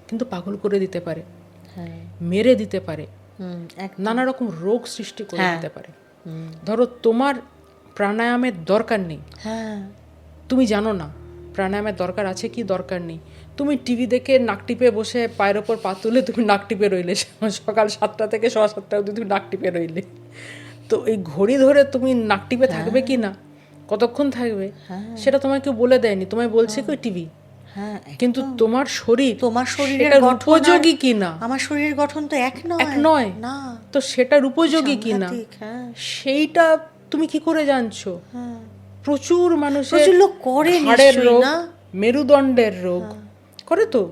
কিন্তু পাগল করে দিতে পারে, মেরে দিতে পারে, নানা রকম রোগ সৃষ্টি করে দিতে পারে। ধরো তোমার প্রাণায়ামের দরকার নেই, তুমি জানো না প্রাণায়ামের দরকার আছে কি দরকার নেই, তুমি টিভি দেখে নাক টিপে বসে পায়ের ওপর পা তুলে তুমি নাক টিপে রইলে, সকাল 7টা থেকে 7:30 অবধি তুমি নাক টিপে রইলে, তো এই ঘড়ি ধরে তুমি নাক টিপে থাকবে কি না, কতক্ষণ থাকবে, সেটা তোমায় কেউ বলে দেয়নি, তোমায় বলছে কি টিভি। কিন্তু তোমার শরীরের উপযোগী কি না, আমার শরীরের গঠন তো এক নয় না, তো সেটার উপযোগী কি না সেইটা তুমি কি করে জানছো? প্রচুর মানুষের লোক করে, মেরুদণ্ডের রোগ করে, তো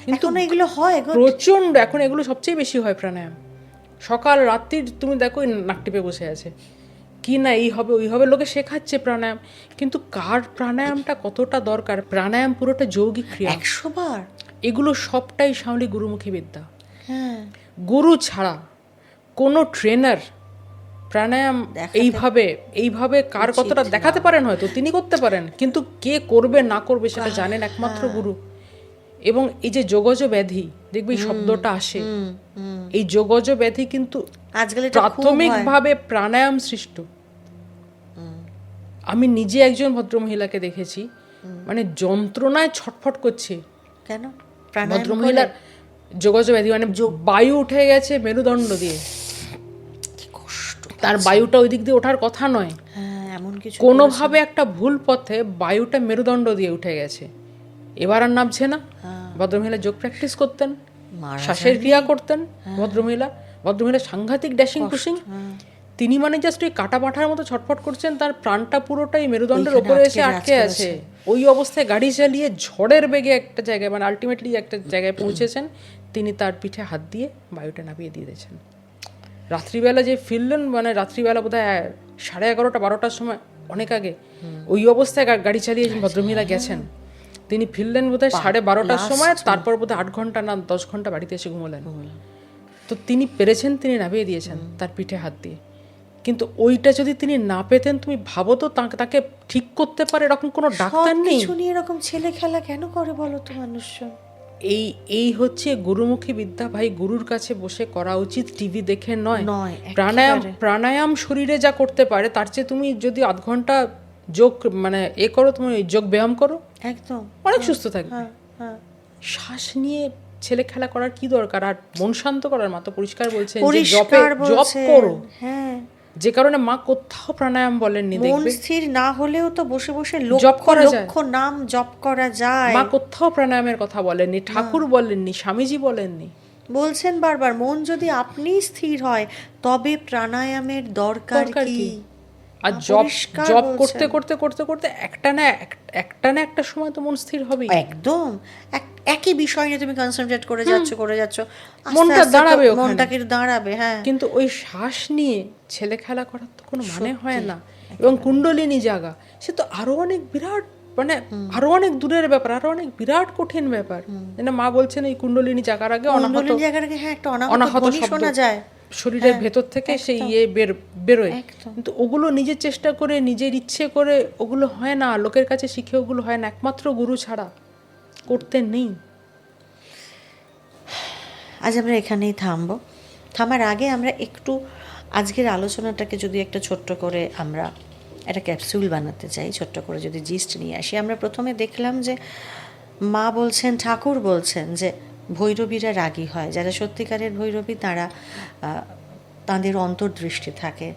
কিন্তু এগুলো হয় প্রচন্ড। এখন এগুলো সবচেয়ে বেশি হয় প্রাণায়াম। সকাল রাত্রি তুমি দেখো নাক টিপে বসে আছে, কি না এই হবে ওই হবে, লোকে শেখাচ্ছে প্রাণায়াম, কিন্তু কার প্রাণায়ামটা কতটা দরকার? প্রাণায়াম পুরোটা যৌগিক ক্রিয়া, 100 বার। এগুলো সবটাই সামলি গুরুমুখী বিদ্যা। হ্যাঁ, গুরু ছাড়া কোনো ট্রেনার প্রাণায়াম এইভাবে কার কতটা দেখাতে পারেন, হয়তো তিনি করতে পারেন, কিন্তু কে করবে না করবে সেটা জানেন একমাত্র গুরু। এবং এই যে যোগজ ব্যাধি, দেখবে এই শব্দটা আসে, এই যোগজ ব্যাধি কিন্তু আজকাল এটা খুব হয়। প্রাথমিকভাবে প্রাণায়াম সৃষ্ট। আমি নিজে একজন ভদ্রমহিলাকে দেখেছি, মানে যন্ত্রণায় ছটফট করছে। কেন? প্রাণায়াম ভদ্রমহিলার যোগজ ব্যাধি, মানে বায়ু উঠে গেছে মেরুদণ্ড দিয়ে, কি কষ্ট। তার বায়ুটা ওই দিক দিয়ে ওঠার কথা নয়, হ্যাঁ, এমন কিছু কোনোভাবে একটা ভুল পথে বায়ুটা মেরুদণ্ড দিয়ে উঠে গেছে, এবার আর নামছে না। ভদ্রমহিলা যোগ প্র্যাকটিস করতেন, শ্বাসের ক্রিয়া করতেন, ভদ্রমহিলা সাংঘাতিক ড্যাশিং পুশিং, তিনি মানে জাস্ট ওই কাটা পাঠার মতো ছটফট করছেন, তার প্রাণটা পুরোটাই মেরুদণ্ডের ওপরে এসে আটকে আছে। ওই অবস্থায় গাড়ি চালিয়ে ঝড়ের বেগে একটা জায়গায়, মানে আলটিমেটলি একটা জায়গায় পৌঁছেছেন, তিনি তার পিঠে হাত দিয়ে বায়ুটা নামিয়ে দিয়ে দিয়েছেন। রাত্রিবেলা যে ফিরলেন, মানে রাত্রিবেলা বোধহয় 11:30 12টার সময়, অনেক আগে ওই অবস্থায় গাড়ি চালিয়ে ভদ্রমহিলা গেছেন, তিনি ফিরলেন বোধহয় 12:30টার সময়, তারপর বোধহয় 8 ঘন্টা না 10 ঘন্টা বাড়িতে এসে ঘুমলেন। তো তিনি পেরেছেন, তিনি নামিয়ে দিয়েছেন তার পিঠে হাত দিয়ে। কিন্তু ওইটা যদি তিনি না পেতেন, তুমি ভাবো তো তাকে ঠিক করতে পারে এরকম কোনো ডাক্তার নেই। কিছু নিয়ে এরকম ছেলে খেলা কেন করে বলো তো মানুষজন? এই হচ্ছে গুরুমুখী বিদ্যা ভাই, গুরুর কাছে বসে করা উচিত, টিভি দেখে নয়। প্রাণায়াম শরীরে যা করতে পারে, তার চেয়ে তুমি যদি 8 ঘন্টা যোগ মানে করো, তুমি যোগ ব্যায়াম করো, একদম অনেক সুস্থ থাকবে। শ্বাস নিয়ে ছেলে খেলা করার কি দরকার? আর মন শান্ত করার, মা তো পরিষ্কার বলছেন যে জপ করো। হ্যাঁ, যে কারণে মা কোথাও প্রাণায়াম বলেননি। মন স্থির না হলেও তো বসে বসে লক্ষ নাম জপ করা যায়। মা কোথাও প্রাণায়ামের কথা বলেননি, ঠাকুর বলেননি, স্বামীজি বলেননি। বলছেন বারবার, মন যদি আপনি স্থির হয় তবে প্রাণায়ামের দরকার কি? আর জব করতে করতে করতে করতে একটা না একটা সময় তো মন স্থির হবে। একদম একই বিষয় নিয়ে তুমি কনসেন্ট্রেট করে যাচ্ছ, মনটা দাঁড়াবে, মনটা কিন্তু দাঁড়াবে। হ্যাঁ, কিন্তু ওই শ্বাস নিয়ে ছেলে খেলা করার তো কোনো মানে হয় না। এবং কুণ্ডলিনী জাগা, সে তো আরো অনেক বিরাট, মানে আরো অনেক দূরের ব্যাপার, আরো অনেক বিরাট কঠিন ব্যাপার। মা বলছেন এই কুণ্ডলিনী জাগার আগে একটা অনাহত শোনা যায় শরীরের ভেতর থেকে, সেই বেরোয়। কিন্তু ওগুলো নিজের চেষ্টা করে, নিজের ইচ্ছে করে ওগুলো হয় না, লোকের কাছে শিখে ওগুলো হয় না, একমাত্র গুরু ছাড়া করতে নেই। আজ আমরা এখানেই থামার আগে আমরা একটু আজকের আলোচনাটাকে যদি একটা ছোট্ট করে আমরা একটা ক্যাপসুল বানাতে চাই, ছোট্ট করে যদি জিস্ট নিয়ে আসি। আমরা প্রথমে দেখলাম যে মা বলছেন, ঠাকুর বলছেন যে ভৈরবীরা রাগী হয়, যারা সত্যিকারের ভৈরবী তাঁদের অন্তর্দৃষ্টি থাকে।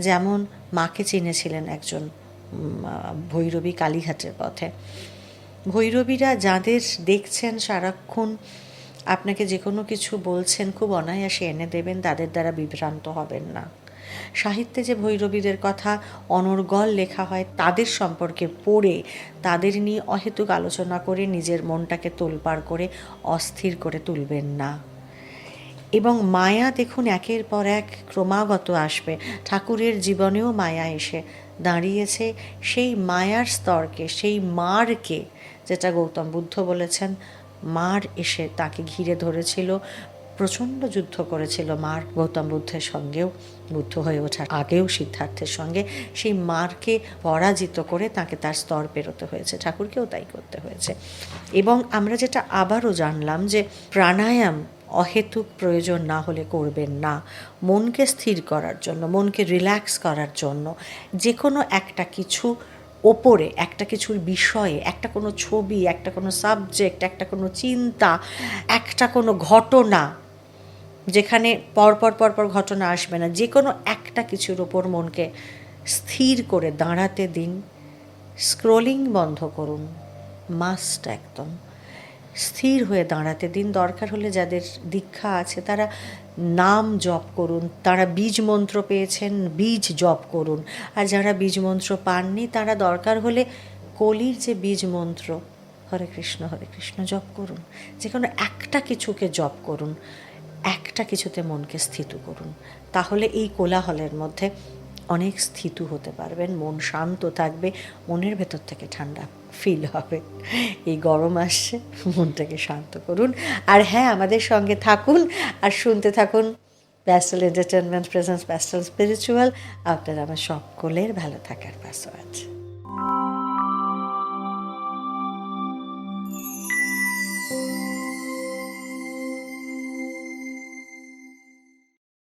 যেমন মাকে চিনেছিলেন একজন ভৈরবী কালীঘাটের পথে। ভৈরবীরা যাদের দেখছেন সারাক্ষণ আপনাকে যে কোনো কিছু বলছেন, খুব অনায়াসে এনে দেবেন, তাদের দ্বারা বিভ্রান্ত হবেন না। সাহিত্যে যে ভৈরবীদের কথা অনর্গল লেখা হয়, তাদের সম্পর্কে পড়ে তাদের নিয়ে অহেতুক আলোচনা করে নিজের মনটাকে তোলপাড় করে অস্থির করে তুলবেন না। এবং মায়া দেখুন একের পর এক ক্রমাগত আসবে। ঠাকুরের জীবনেও মায়া এসে দাঁড়িয়েছে। সেই মায়ার স্তরকে, সেই মারকে, যেটা গৌতম বুদ্ধ বলেছেন, মার এসে তাকে ঘিরে ধরেছিল, প্রচণ্ড যুদ্ধ করেছিল মার গৌতম বুদ্ধের সঙ্গেও, বুদ্ধ হয়ে ওঠার আগেও সিদ্ধার্থের সঙ্গে। সেই মারকে পরাজিত করে তাকে তার স্তর পেরোতে হয়েছে, ঠাকুরকেও তাই করতে হয়েছে। এবং আমরা যেটা আবারও জানলাম যে প্রাণায়াম অহেতুক প্রয়োজন না হলে করবেন না। মনকে স্থির করার জন্য, মনকে রিল্যাক্স করার জন্য, যে কোনো একটা কিছু ওপরে, একটা কিছুর বিষয়ে, একটা কোনো ছবি, একটা কোনো সাবজেক্ট, একটা কোনো চিন্তা, একটা কোনো ঘটনা, যেখানে পরপর ঘটনা আসবে না, যে কোনো একটা কিছুর ওপর মনকে স্থির করে দাঁড়াতে দিন। স্ক্রোলিং বন্ধ করুন, মাস্ট একদম স্থির হয়ে দাঁড়াতে দিন। দরকার হলে যাদের দীক্ষা আছে তারা নাম জপ করুন, তারা বীজ মন্ত্র পেয়েছেন বীজ জপ করুন। আর যারা বীজ মন্ত্র পাননি তারা দরকার হলে কলির যে বীজ মন্ত্র হরে কৃষ্ণ জপ করুন। যে কোনো একটা কিছুকে জপ করুন, একটা কিছুতে মনকে স্থিত করুন। তাহলে এই কোলাহলের মধ্যে অনেক স্থিত হতে পারবেন, মন শান্ত থাকবে, মনের ভেতর থেকে ঠান্ডা ফিল হবে। এই গরম আসছে, মনটাকে শান্ত করুন। আর হ্যাঁ, আমাদের সঙ্গে থাকুন আর শুনতে থাকুন pastel entertainment presence pastel spiritual. আপনারা আমার সকলের ভালো থাকার পাশে আছে।